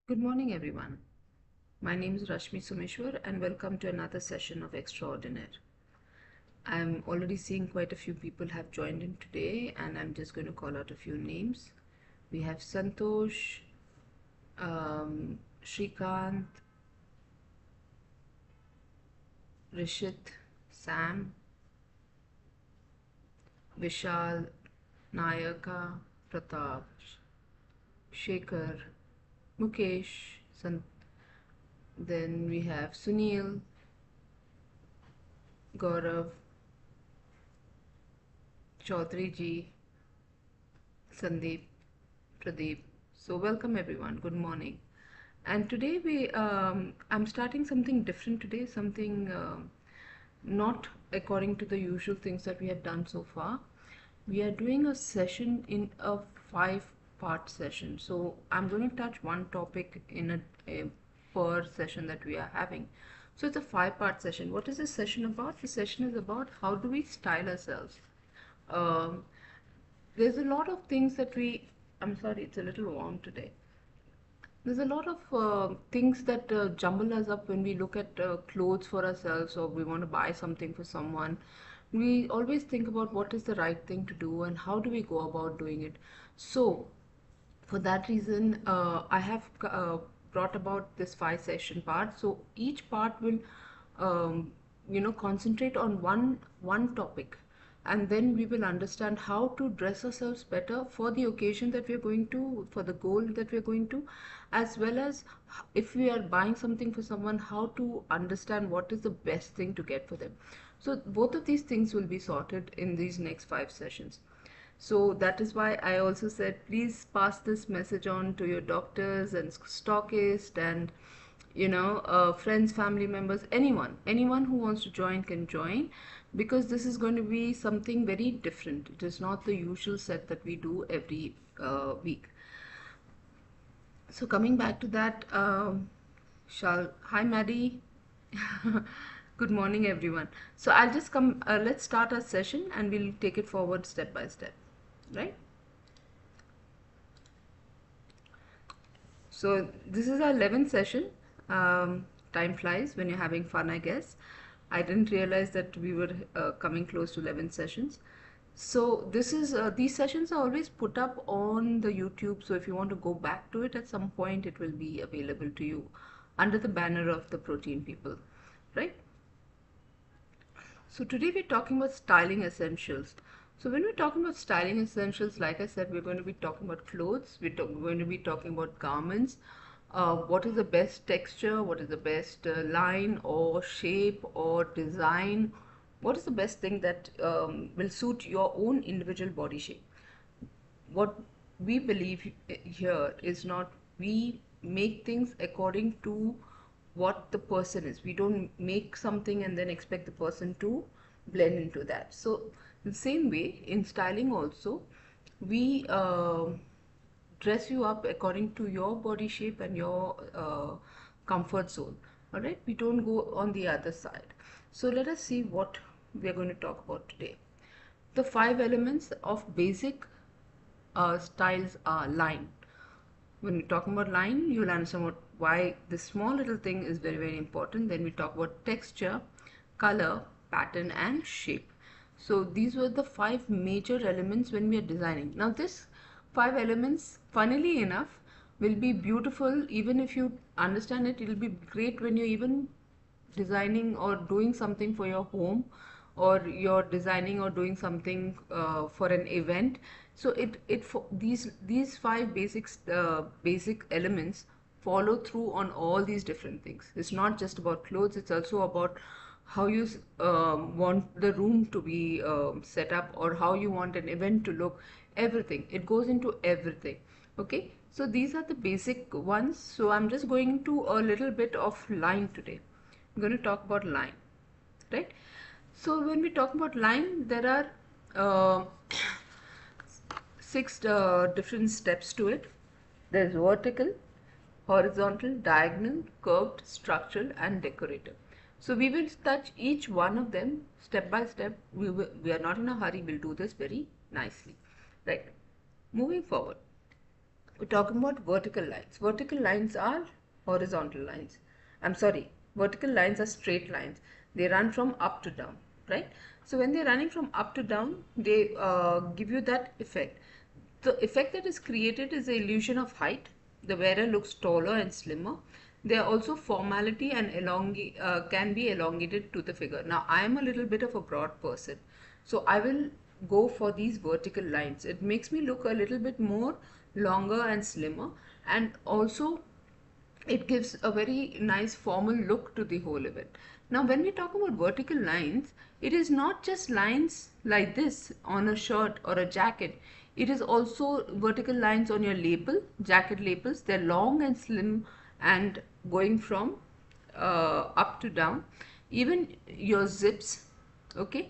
Good morning, everyone. My name is Rashmi Sumeshwar, and welcome to another session of Extraordinaire. I'm already seeing quite a few people have joined in today, and I'm just going to call out a few names. We have Santosh, Shrikant, Rishit, Sam, Vishal, Nayaka, Pratap, Shekhar, Mukesh, then we have Sunil, Gaurav, Chaudhary ji, Sandeep, Pradeep. So welcome everyone. Good morning. And today I'm starting something different today. Something not according to the usual things that we have done so far. We are doing a session in a 5-part session. So I'm going to touch one topic in a per session that we are having. So it's a 5-part session. What is this session about? The session is about how do we style ourselves. Um, there's a lot of things that I'm sorry, it's a little warm today. There's a lot of things that jumble us up when we look at clothes for ourselves or we want to buy something for someone. We always think about what is the right thing to do and how do we go about doing it. So, for that reason, I have brought about this 5 session part. So each part will, um, concentrate on one topic, and then we will understand how to dress ourselves better for the occasion that we are going to, for the goal that we are going to, as well as if we are buying something for someone, how to understand what is the best thing to get for them. So both of these things will be sorted in these next 5 sessions. So that is why I also said, please pass this message on to your doctors and stockists and friends, family members, anyone who wants to join can join, because this is going to be something very different. It is not the usual set that we do every week. So coming back to that, hi Maddie. Good morning, everyone. So I'll just come. Let's start our session, and we'll take it forward step by step, right? So this is our 11th session. Time flies when you're having fun, I guess. I didn't realize that we were coming close to 11 sessions. So this is these sessions are always put up on the YouTube. So if you want to go back to it at some point, it will be available to you under the banner of the protein people, right? So today we're talking about styling essentials. So when we're talking about styling essentials, like I said, we're going to be talking about clothes. We're going to be talking about garments. What is the best texture? What is the best line or shape or design? What is the best thing that will suit your own individual body shape? What we believe here is not, we make things according to what the person is. We don't make something and then expect the person to blend into that. So the same way in styling also, we dress you up according to your body shape and your comfort zone. All right, we don't go on the other side. So let us see what we are going to talk about today. The 5 elements of basic styles are line. When we're talking about line, you'll understand why this small little thing is very, very important. Then we talk about texture, color, pattern, and shape. So these were the 5 major elements when we are designing. Now this 5 elements, funnily enough, will be beautiful even if you understand it. It will be great when you're even designing or doing something for your home, or you're designing or doing something for an event. So these 5 basic elements follow through on all these different things. It's not just about clothes, it's also about how you want the room to be set up, or how you want an event to look. Everything, it goes into everything. Okay, so these are the basic ones. So I'm just going into a little bit of line today. I'm going to talk about line, right? So when we talk about line, there are uh, 6 different steps to it. There's vertical, horizontal, diagonal, curved, structural, and decorative. So we will touch each one of them step by step. We are not in a hurry. We'll do this very nicely, right? Moving forward. We're talking about vertical lines. Vertical lines are horizontal lines. I'm sorry, vertical lines are straight lines. They run from up to down, right? So when they're running from up to down, they give you that effect. The effect that is created is the illusion of height. The wearer looks taller and slimmer. They are also formality and can be elongated to the figure. Now, I am a little bit of a broad person, so I will go for these vertical lines. It makes me look a little bit more longer and slimmer, and also it gives a very nice formal look to the whole event. Now, when we talk about vertical lines, it is not just lines like this on a shirt or a jacket. It is also vertical lines on your label, jacket labels. They're long and slim and going from up to down. Even your zips, okay,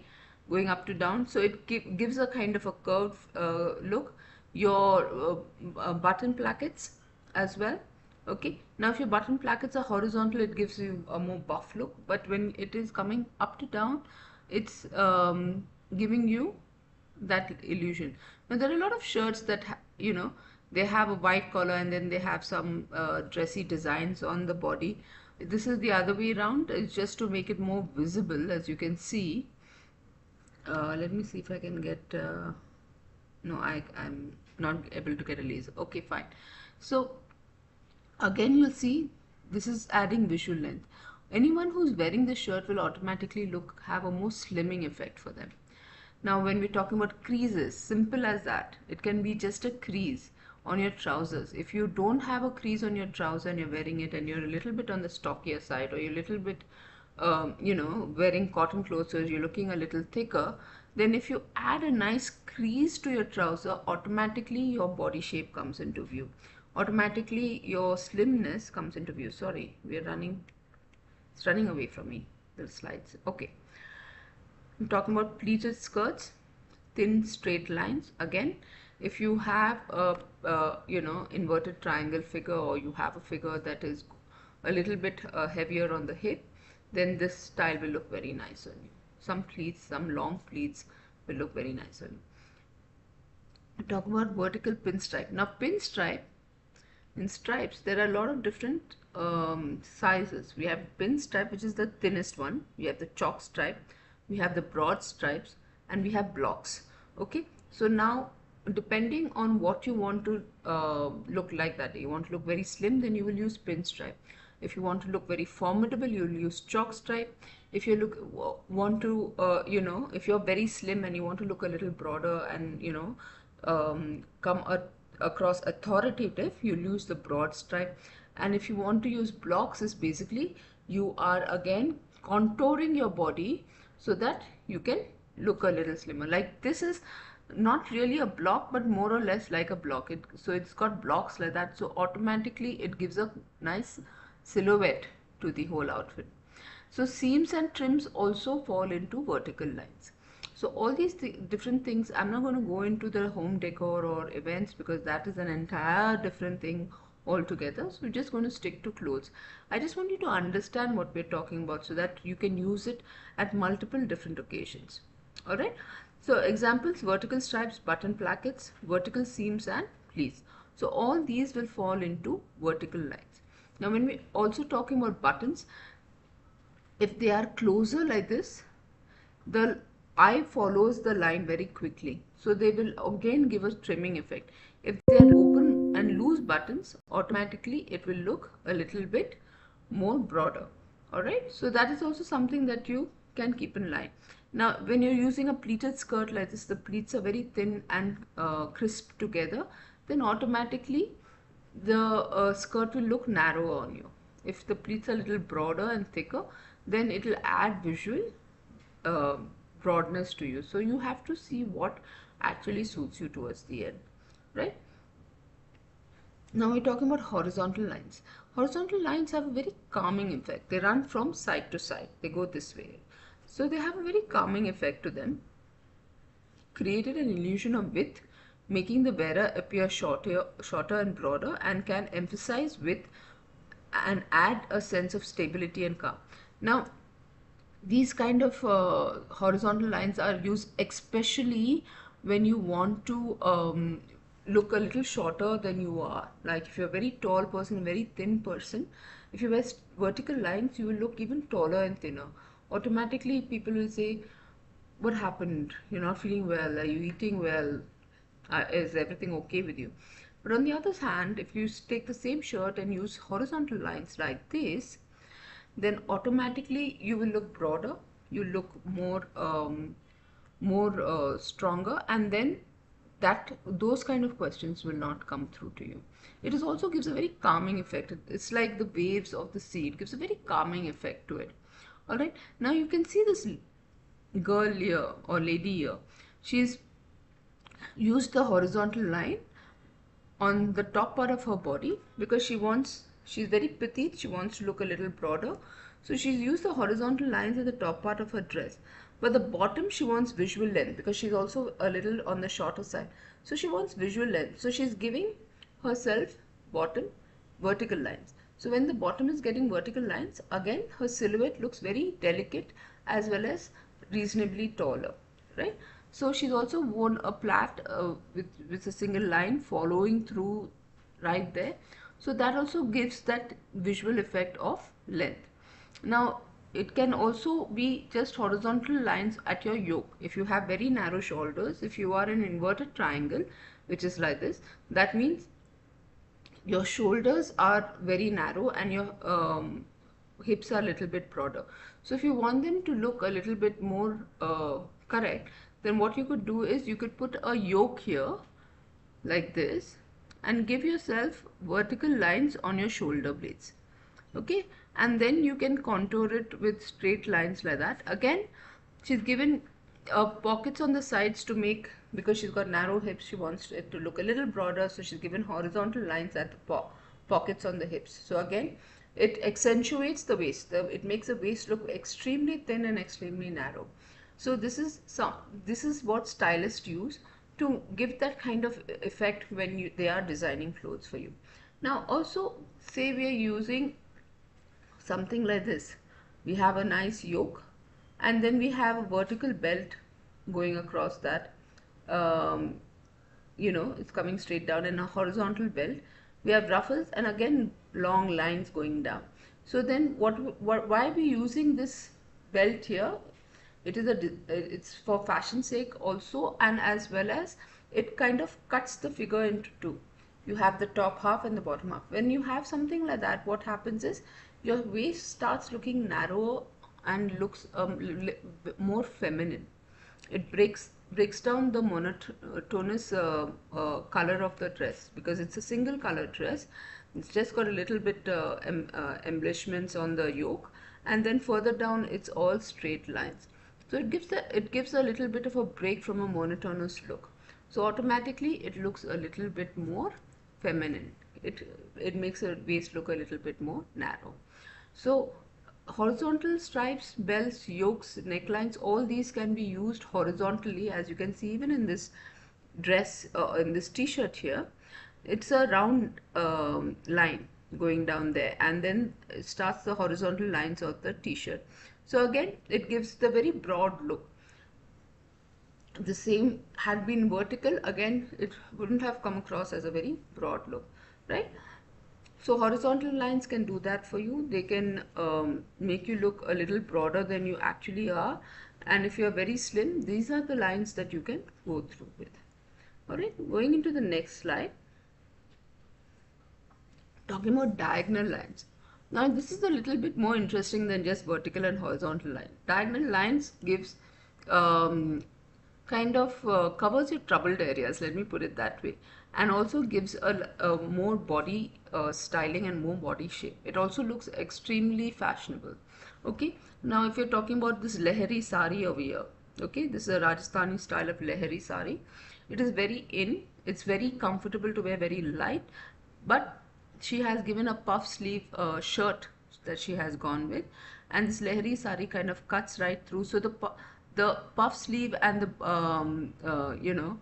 going up to down. So it gives a kind of a curved look. Your button plackets as well. Okay, now if your button plackets are horizontal, it gives you a more buff look, but when it is coming up to down, it's giving you that illusion. Now there are a lot of shirts that they have a white collar and then they have some dressy designs on the body. This is the other way around. It's just to make it more visible, as you can see. Let me see if I can get no, I'm not able to get a laser. Okay, fine. So again, you'll see this is adding visual length. Anyone who's wearing this shirt will automatically have a more slimming effect for them. Now, when we're talking about creases, simple as that. It can be just a crease on your trousers. If you don't have a crease on your trouser and you're wearing it and you're a little bit on the stockier side, or you're a little bit, wearing cotton clothes, so you're looking a little thicker, then if you add a nice crease to your trouser, automatically your body shape comes into view. Automatically your slimness comes into view. Sorry, it's running away from me, the slides. Okay, I'm talking about pleated skirts, thin straight lines. Again, if you have a inverted triangle figure, or you have a figure that is a little bit heavier on the hip, then this style will look very nice on you. Some pleats, some long pleats will look very nice on you. Talk about vertical pinstripe. Now pinstripe, in stripes, there are a lot of different sizes. We have pinstripe, which is the thinnest one. We have the chalk stripe, we have the broad stripes, and we have blocks. Okay, so now depending on what you want to look like that day, you want to look very slim, then you will use pinstripe. If you want to look very formidable, you will use chalk stripe. If you if you're very slim and you want to look a little broader and come across authoritative, you'll use the broad stripe. And if you want to use blocks, is basically you are again contouring your body so that you can look a little slimmer. Like this is not really a block, but more or less like a block. So it's got blocks like that, so automatically it gives a nice silhouette to the whole outfit. So seams and trims also fall into vertical lines. So all these different things, I'm not going to go into the home decor or events because that is an entire different thing altogether. So we're just going to stick to clothes. I just want you to understand what we're talking about so that you can use it at multiple different occasions. Alright. So examples: vertical stripes, button plackets, vertical seams and pleats. So all these will fall into vertical lines. Now when we're also talking about buttons, if they are closer like this, the eye follows the line very quickly. So they will again give a trimming effect. If they are open and loose buttons, automatically it will look a little bit more broader. Alright, so that is also something that you can keep in line. Now when you're using a pleated skirt like this, the pleats are very thin and crisp together, then automatically the skirt will look narrower on you. If the pleats are a little broader and thicker, then it will add visual broadness to you. So you have to see what actually suits you towards the end, right? Now we're talking about horizontal lines. Horizontal lines have a very calming effect. They run from side to side. They go this way. So they have a very calming effect to them. Created an illusion of width, making the wearer appear shorter and broader, and can emphasize width and add a sense of stability and calm. Now these kind of horizontal lines are used especially when you want to look a little shorter than you are. Like if you're a very tall person, very thin person, if you wear vertical lines, you will look even taller and thinner. Automatically, people will say, what happened? You're not feeling well. Are you eating well? Is everything okay with you? But on the other hand, if you take the same shirt and use horizontal lines like this, then automatically you will look broader, you look more stronger, and then that those kind of questions will not come through to you. It is also gives a very calming effect. It's like the waves of the sea. It gives a very calming effect to it. All right. Now you can see this girl here or lady here. She's used the horizontal line on the top part of her body because she's very petite, she wants to look a little broader, so she's used the horizontal lines at the top part of her dress, but the bottom she wants visual length because she's also a little on the shorter side, so she wants visual length, so she's giving herself bottom vertical lines. So when the bottom is getting vertical lines, again her silhouette looks very delicate as well as reasonably taller, right? So she's also worn a plait with a single line following through right there. So that also gives that visual effect of length. Now it can also be just horizontal lines at your yoke. If you have very narrow shoulders, if you are an inverted triangle, which is like this, that means your shoulders are very narrow and your hips are a little bit broader. So if you want them to look a little bit more correct, then what you could do is you could put a yoke here like this and give yourself vertical lines on your shoulder blades. Okay, and then you can contour it with straight lines like that. Again, she's given pockets on the sides to make, because she's got narrow hips, she wants it to look a little broader, so she's given horizontal lines at the pockets on the hips. So again, it accentuates the waist. It makes the waist look extremely thin and extremely narrow. So this is what stylists use to give that kind of effect when they are designing clothes for you. Now also, say we are using something like this. We have a nice yoke and then we have a vertical belt going across that. It's coming straight down, and a horizontal belt. We have ruffles and again long lines going down. So then why are we using this belt here? It's for fashion sake also, and as well as it kind of cuts the figure into two. You have the top half and the bottom half. When you have something like that, what happens is your waist starts looking narrower and looks more feminine. It breaks down the monotonous color of the dress, because it's a single color dress. It's just got a little bit embellishments on the yoke, and then further down it's all straight lines. So it gives a little bit of a break from a monotonous look. So automatically it looks a little bit more feminine. It makes a waist look a little bit more narrow. So horizontal stripes, belts, yokes, necklines, all these can be used horizontally, as you can see even in this dress, in this t-shirt here. It's a round line going down there, and then it starts the horizontal lines of the t-shirt. So again, it gives the very broad look. The same had been vertical, again it wouldn't have come across as a very broad look, right? So horizontal lines can do that for you. They can make you look a little broader than you actually are, and if you are very slim, these are the lines that you can go through with. Alright, going into the next slide, talking about diagonal lines. Now this is a little bit more interesting than just vertical and horizontal line. Diagonal lines gives kind of covers your troubled areas, let me put it that way, and also gives a more body styling and more body shape. It also looks extremely fashionable. Okay, now if you're talking about this Lahari sari over here, okay, this is a Rajasthani style of Lahari sari. It is very in, it's very comfortable to wear, very light, but she has given a puff sleeve shirt that she has gone with, and this Lahari sari kind of cuts right through. So the puff sleeve and the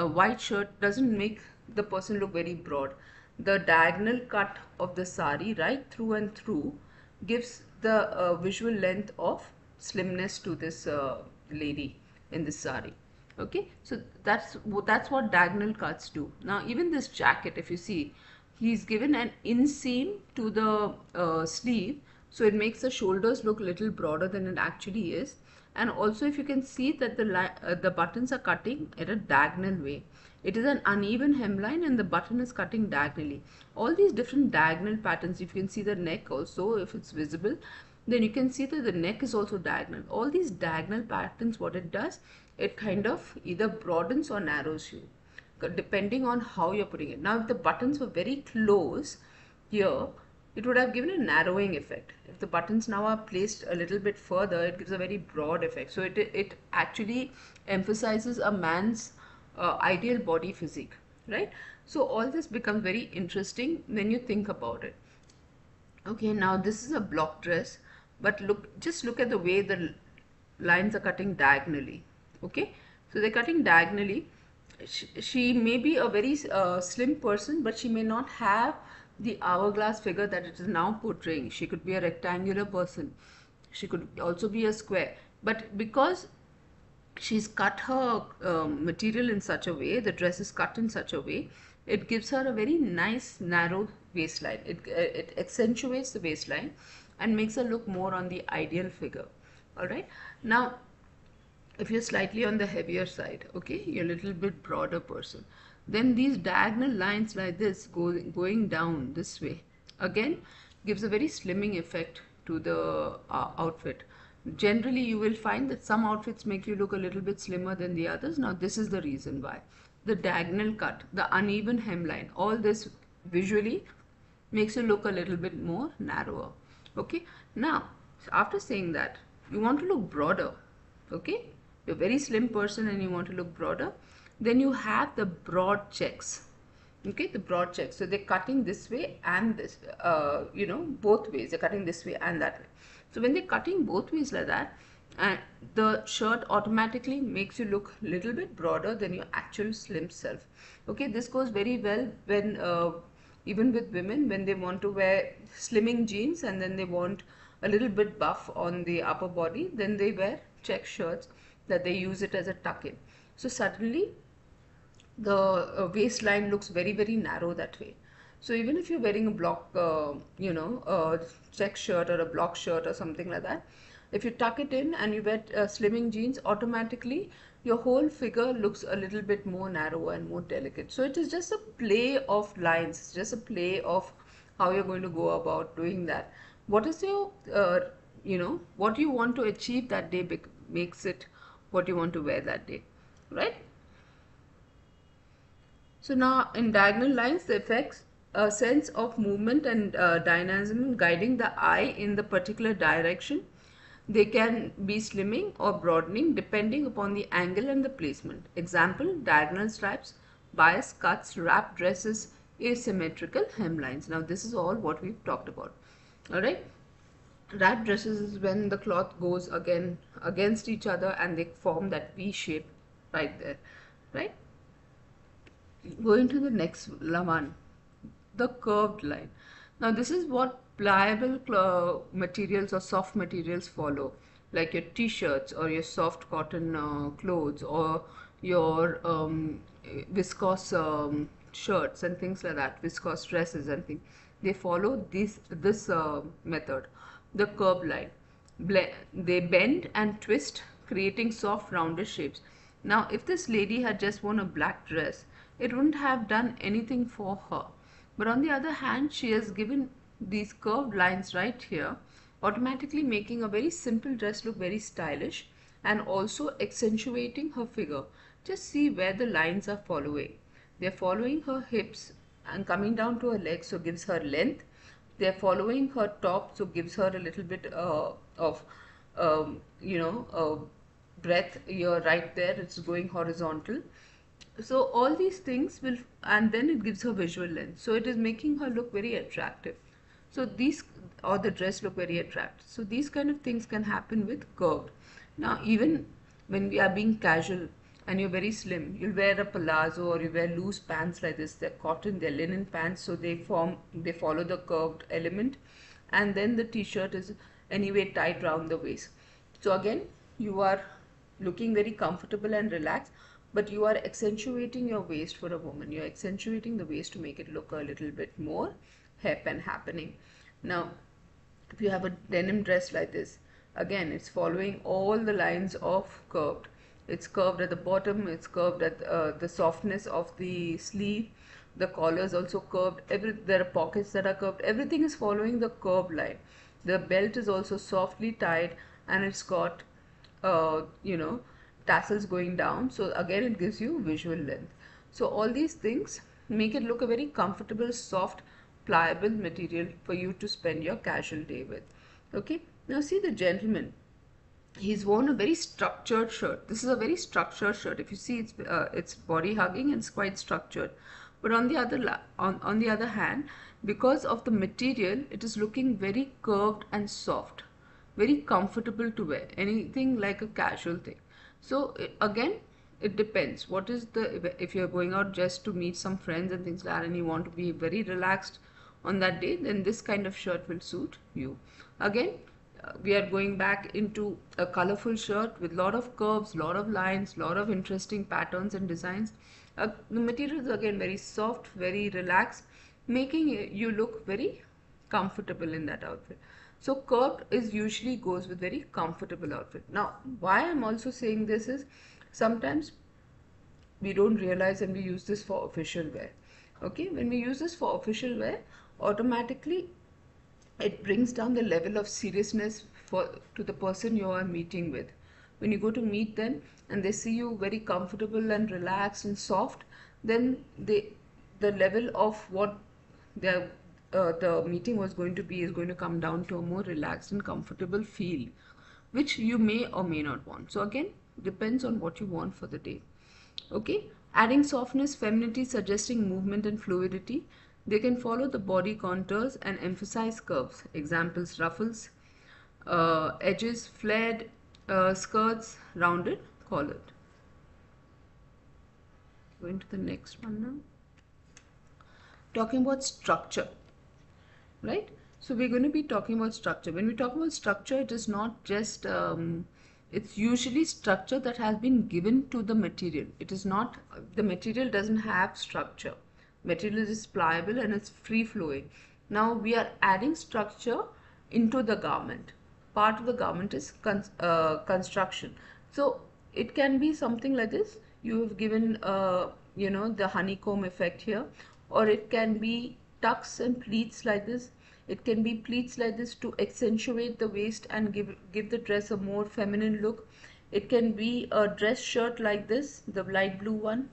white shirt doesn't make the person look very broad. The diagonal cut of the sari right through and through gives the visual length of slimness to this lady in this sari. Okay, so that's what diagonal cuts do. Now even this jacket, if you see, he's given an inseam to the sleeve, so it makes the shoulders look a little broader than it actually is. And also, if you can see that the buttons are cutting at a diagonal way. It is an uneven hemline and the button is cutting diagonally. All these different diagonal patterns, if you can see the neck also, if it's visible, then you can see that the neck is also diagonal. All these diagonal patterns, what it does, it kind of either broadens or narrows you, depending on how you're putting it. Now, if the buttons were very close here, it would have given a narrowing effect. If the buttons now are placed a little bit further, it gives a very broad effect. So it actually emphasizes a man's ideal body physique, right? So all this becomes very interesting when you think about it. Okay, now this is a block dress, but just look at the way the lines are cutting diagonally. Okay, so they're cutting diagonally. She may be a very slim person, but she may not have the hourglass figure that it is now portraying. She could be a rectangular person. She could also be a square. But because she's cut her material in such a way, the dress is cut in such a way, it gives her a very nice narrow waistline. It accentuates the waistline and makes her look more on the ideal figure. All right. Now, if you're slightly on the heavier side, okay, you're a little bit broader person, then these diagonal lines like this going down this way again gives a very slimming effect to the outfit. Generally, you will find that some outfits make you look a little bit slimmer than the others. Now, this is the reason why. The diagonal cut, the uneven hemline, all this visually makes you look a little bit more narrower. Okay. Now, after saying that, you want to look broader. Okay. You're a very slim person and you want to look broader. Then you have the broad checks. Okay, the broad checks. So they're cutting this way and this, both ways. They're cutting this way and that way. So when they're cutting both ways like that, and the shirt automatically makes you look a little bit broader than your actual slim self. Okay, this goes very well when even with women, when they want to wear slimming jeans and then they want a little bit buff on the upper body, then they wear check shirts that they use it as a tuck-in. So suddenly the waistline looks very, very narrow that way. So even if you're wearing a block, a check shirt or a block shirt or something like that, if you tuck it in and you wear slimming jeans, automatically your whole figure looks a little bit more narrow and more delicate. So it is just a play of lines, it's just a play of how you're going to go about doing that. What is your, what you want to achieve that day makes it what you want to wear that day, right? So now in diagonal lines, the effects a sense of movement and dynamism guiding the eye in the particular direction. They can be slimming or broadening depending upon the angle and the placement. Example, diagonal stripes, bias cuts, wrap dresses, asymmetrical hemlines. Now this is all what we've talked about. Alright. Wrap dresses is when the cloth goes again against each other and they form that V shape right there. Right. Going to the next one, the curved line. Now this is what pliable materials or soft materials follow, like your t-shirts or your soft cotton clothes or your viscose shirts and things like that, viscose dresses and things. They follow this method, the curved line. They bend and twist, creating soft rounded shapes. Now if this lady had just worn a black dress, it wouldn't have done anything for her. But on the other hand, she has given these curved lines right here, automatically making a very simple dress look very stylish and also accentuating her figure. Just see where the lines are following. They are following her hips and coming down to her legs, so gives her length. They are following her top, so gives her a little bit of breadth here, right there. It's going horizontal. So all these things will, and then it gives her visual length. So it is making her look very attractive. So these, or the dress look very attractive. So these kind of things can happen with curved. Now even when we are being casual and you're very slim, you'll wear a palazzo or you wear loose pants like this. They're cotton, they're linen pants, so they follow the curved element. And then the t-shirt is anyway tied round the waist. So again, you are looking very comfortable and relaxed, but you are accentuating your waist for a woman. You're accentuating the waist to make it look a little bit more hip and happening. Now, if you have a denim dress like this, again, it's following all the lines of curved. It's curved at the bottom, it's curved at the softness of the sleeve, the collar is also curved, there are pockets that are curved, everything is following the curved line. The belt is also softly tied, and it's got tassels going down, so again it gives you visual length. So all these things make it look a very comfortable, soft, pliable material for you to spend your casual day with. Okay, now see the gentleman. He's worn a very structured shirt. This is a very structured shirt. If you see, it's body hugging and it's quite structured. But on the other hand, because of the material, it is looking very curved and soft, very comfortable to wear. Anything like a casual thing. So again, it depends. What is if you're going out just to meet some friends and things like that, and you want to be very relaxed on that day, then this kind of shirt will suit you. Again, we are going back into a colorful shirt with lot of curves, lot of lines, lot of interesting patterns and designs. The material is again very soft, very relaxed, making you look very comfortable in that outfit. So curved is usually goes with very comfortable outfit. Now, why I'm also saying this is sometimes we don't realize and we use this for official wear. Okay, when we use this for official wear, automatically it brings down the level of seriousness to the person you are meeting with. When you go to meet them and they see you very comfortable and relaxed and soft, then the level of what the meeting was going to be is going to come down to a more relaxed and comfortable feel, which you may or may not want. So again, depends on what you want for the day. Okay, adding softness, femininity, suggesting movement and fluidity. They can follow the body contours and emphasize curves. Examples: ruffles, edges, flared, skirts, rounded, collared. Going to the next one now. Talking about structure, right? So we're going to be talking about structure. When we talk about structure, it is not just, it's usually structure that has been given to the material. It is not, the material doesn't have structure. Material is pliable and it's free flowing. Now we are adding structure into the garment. Part of the garment is construction. So it can be something like this. You have given the honeycomb effect here, or it can be tucks and pleats like this. It can be pleats like this to accentuate the waist and give the dress a more feminine look. It can be a dress shirt like this, the light blue one.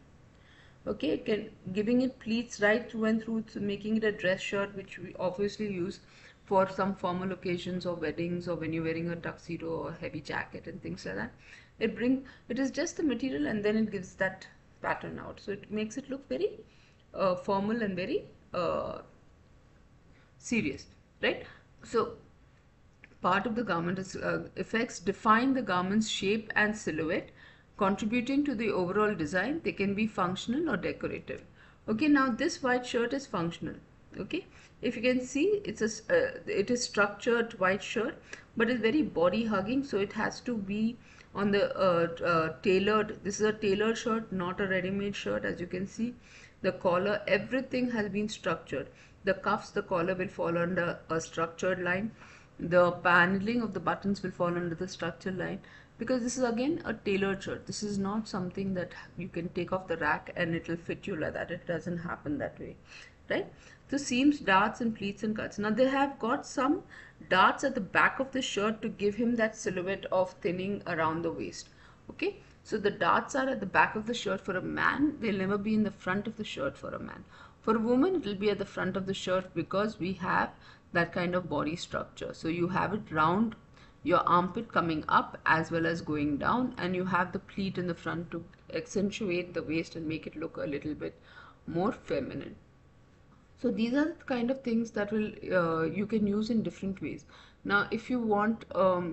Okay, giving it pleats right through and through, so making it a dress shirt, which we obviously use for some formal occasions or weddings, or when you're wearing a tuxedo or a heavy jacket and things like that. It is just the material, and then it gives that pattern out. So it makes it look very formal and very serious, right? So part of the garment is effects define the garment's shape and silhouette, contributing to the overall design. They can be functional or decorative. Okay, now this white shirt is functional. Okay, if you can see, it is structured white shirt, but it's very body hugging, so it has to be on the tailored. This is a tailored shirt, not a ready-made shirt. As you can see, the collar, everything has been structured. The cuffs, the collar will fall under a structured line. The paneling of the buttons will fall under the structured line, because this is again a tailored shirt. This is not something that you can take off the rack and it will fit you like that. It doesn't happen that way, right? The seams, darts and pleats and cuts. Now they have got some darts at the back of the shirt to give him that silhouette of thinning around the waist. Okay, so the darts are at the back of the shirt for a man. They'll never be in the front of the shirt for a man. For a woman, it will be at the front of the shirt, because we have that kind of body structure. So you have it round your armpit coming up as well as going down, and you have the pleat in the front to accentuate the waist and make it look a little bit more feminine. So these are the kind of things that will you can use in different ways. Now if you want a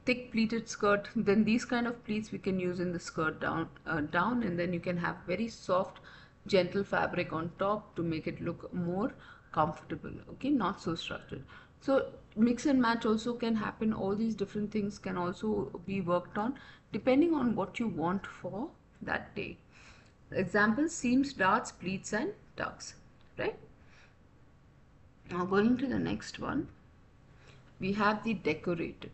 thick pleated skirt, then these kind of pleats we can use in the skirt down, and then you can have very soft gentle fabric on top to make it look more comfortable. Okay, not so structured. So mix and match also can happen. All these different things can also be worked on depending on what you want for that day. Examples: seams, darts, pleats and tucks, right? Now going to the next one, we have the decorative.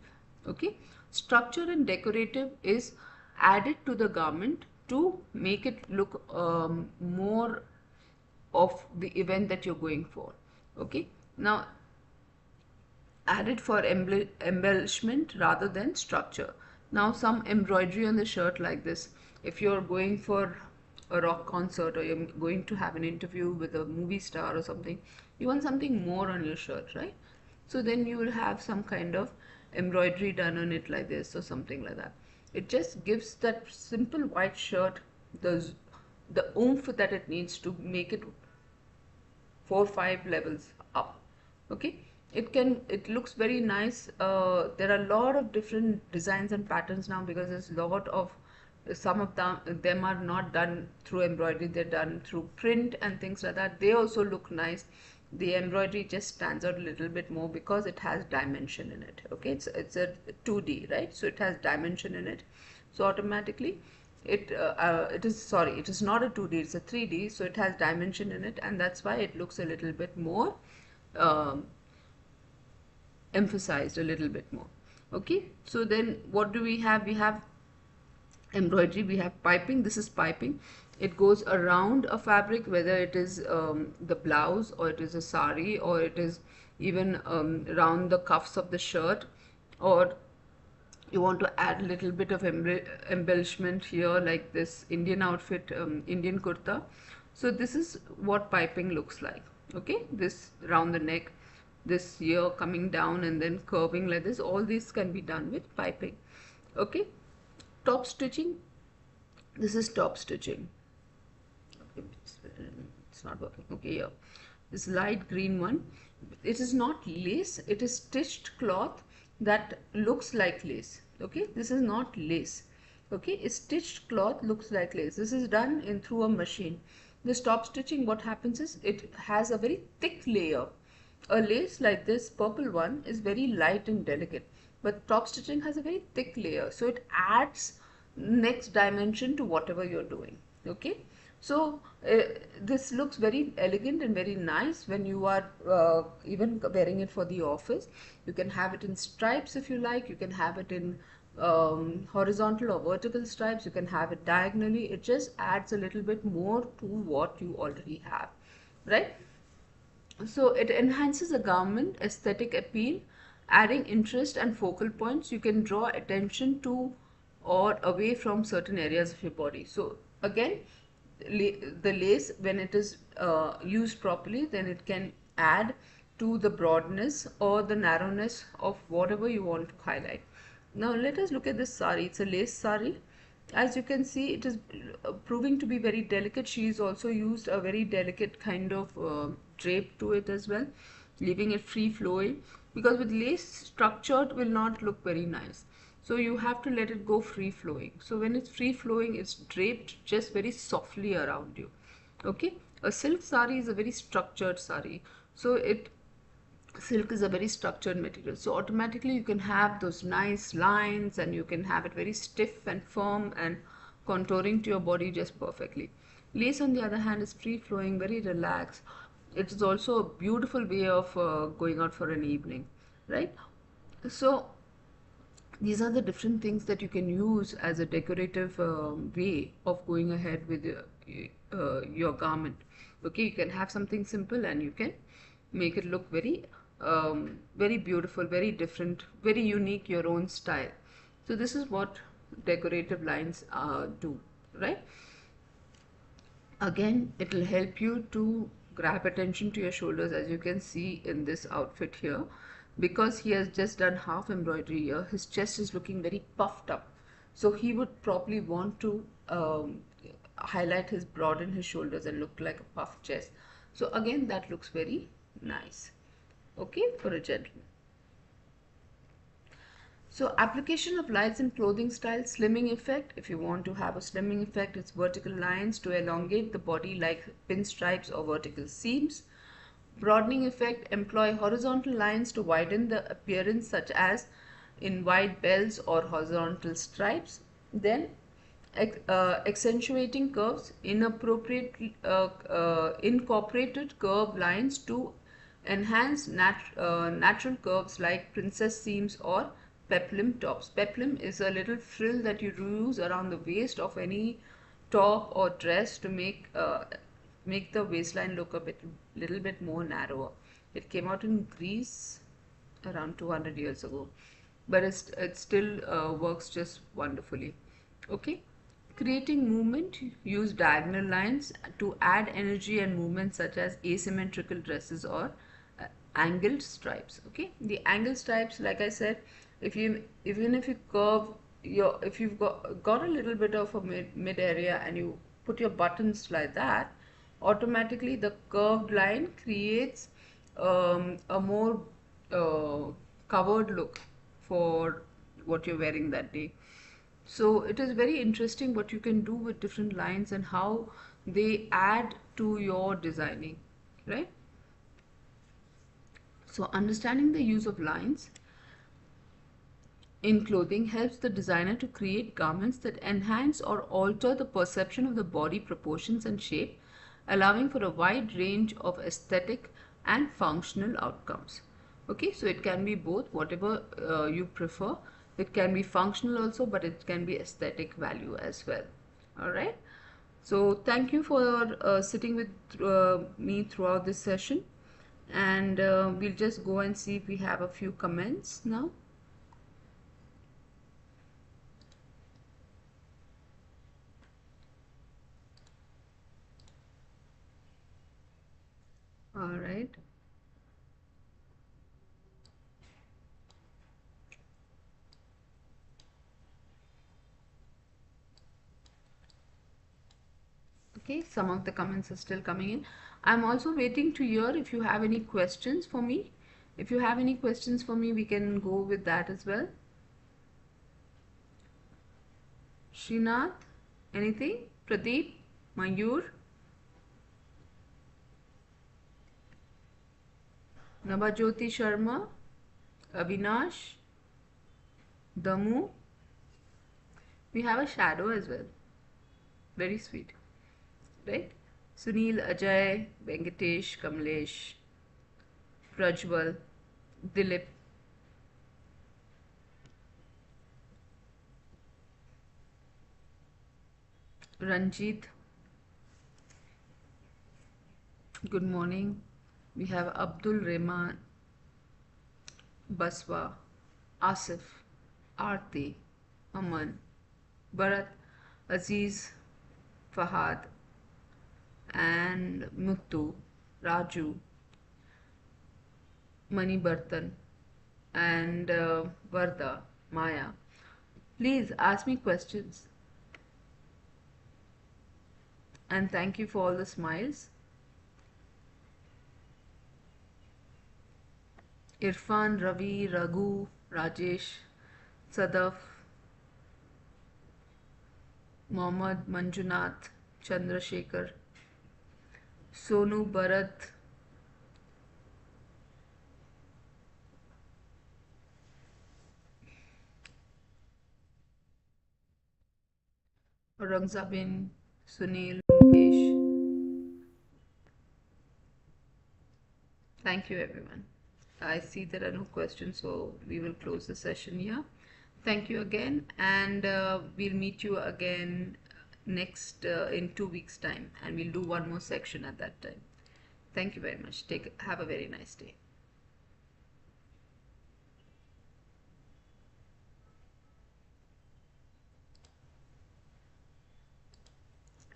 Okay, structure and decorative is added to the garment to make it look more of the event that you're going for. Okay, now added for embellishment rather than structure. Now some embroidery on the shirt like this. If you're going for a rock concert or you're going to have an interview with a movie star or something, you want something more on your shirt, right? So then you will have some kind of embroidery done on it like this or something like that. It just gives that simple white shirt the oomph that it needs to make it 4 5 levels up. Okay, it looks very nice. There are a lot of different designs and patterns now, because there's a lot of, some of them are not done through embroidery, they're done through print and things like that. They also look nice. The embroidery just stands out a little bit more because it has dimension in it. Okay, it's a 2D, right? So it has dimension in it, so automatically it is not a 2D, it's a 3D, so it has dimension in it, and that's why it looks a little bit more um, emphasized, a little bit more. Okay, so then what do we have? We have embroidery, we have piping. This is piping. It goes around a fabric, whether it is the blouse, or it is a sari, or it is even around the cuffs of the shirt, or you want to add a little bit of embellishment here, like this Indian outfit, Indian kurta. So this is what piping looks like. Okay, this round the neck, this here coming down and then curving like this, all these can be done with piping. Okay, top stitching. This is top stitching. It's not working. Okay, here, this light green one, it is not lace, it is stitched cloth that looks like lace. Okay, this is not lace. Okay, a stitched cloth looks like lace. This is done in through a machine. This top stitching, what happens is, it has a very thick layer. A lace like this purple one is very light and delicate, but top stitching has a very thick layer, so it adds next dimension to whatever you're doing. Okay, so this looks very elegant and very nice when you are even wearing it for the office. You can have it in stripes if you like. You can have it in horizontal or vertical stripes. You can have it diagonally. It just adds a little bit more to what you already have, right? So it enhances a garment aesthetic appeal, adding interest and focal points. You can draw attention to or away from certain areas of your body. So again, the lace, when it is used properly, then it can add to the broadness or the narrowness of whatever you want to highlight. Now let us look at this sari. It's a lace sari. As you can see, it is proving to be very delicate. She is also used a very delicate kind of drape to it as well, leaving it free flowing, because with lace structured will not look very nice. So you have to let it go free flowing. So when it's free flowing, it's draped just very softly around you. Okay, a silk sari is a very structured sari. So silk is a very structured material. So automatically you can have those nice lines, and you can have it very stiff and firm and contouring to your body just perfectly. Lace on the other hand is free flowing, very relaxed. It is also a beautiful way of going out for an evening, right? So these are the different things that you can use as a decorative way of going ahead with your garment. Okay, you can have something simple and you can make it look very very beautiful, very different, very unique, your own style. So this is what decorative lines do, right? Again, it will help you to grab attention to your shoulders, as you can see in this outfit here. Because he has just done half embroidery here, his chest is looking very puffed up. So he would probably want to highlight his, broaden his shoulders and look like a puffed chest. So again, that looks very nice. Okay, for a gentleman. So application of lights in clothing style, slimming effect. If you want to have a slimming effect, it's vertical lines to elongate the body like pinstripes or vertical seams. Broadening effect employ horizontal lines to widen the appearance, such as in wide bells or horizontal stripes. Then accentuating curves, incorporated curve lines to enhance natural curves like princess seams or peplum tops. Peplum is a little frill that you use around the waist of any top or dress to make the waistline look little bit more narrower. It came out in Greece around 200 years ago, but it still works just wonderfully. Okay, creating movement, use diagonal lines to add energy and movement, such as asymmetrical dresses or angled stripes. Okay, the angled stripes, like I said, even if you curve your, if you've got a little bit of a mid area and you put your buttons like that, automatically the curved line creates a more covered look for what you're wearing that day. So it is very interesting what you can do with different lines and how they add to your designing, right? So understanding the use of lines in clothing helps the designer to create garments that enhance or alter the perception of the body proportions and shape, allowing for a wide range of aesthetic and functional outcomes. Okay, so it can be both, whatever you prefer. It can be functional also, but it can be aesthetic value as well. All right. So thank you for sitting with me throughout this session, and we'll just go and see if we have a few comments now. All right. Okay, some of the comments are still coming in. I'm also waiting to hear if you have any questions for me. If you have any questions for me, we can go with that as well. Srinath, anything? Pradeep, Mayur, Nabajyoti Sharma, Avinash, Damu. We have a shadow as well. Very sweet, right? Sunil, Ajay, Venkatesh, Kamlesh, Prajwal, Dilip. Ranjit, good morning. We have Abdul Rahman, Baswa, Asif, Aarti, Aman, Bharat, Aziz, Fahad, and Muttu, Raju, Mani Bartan, and Varda, Maya. Please ask me questions. And thank you for all the smiles. Irfan, Ravi, Raghu, Rajesh, Sadaf, Mohammad, Manjunath, Chandrasekhar, Sonu, Bharat, Aurangzabin, Sunil, Mukesh. Thank you, everyone. I see there are no questions, so we will close the session here. Thank you again, and we'll meet you again next in 2 weeks' time, and we'll do one more section at that time. Thank you very much. Have a very nice day.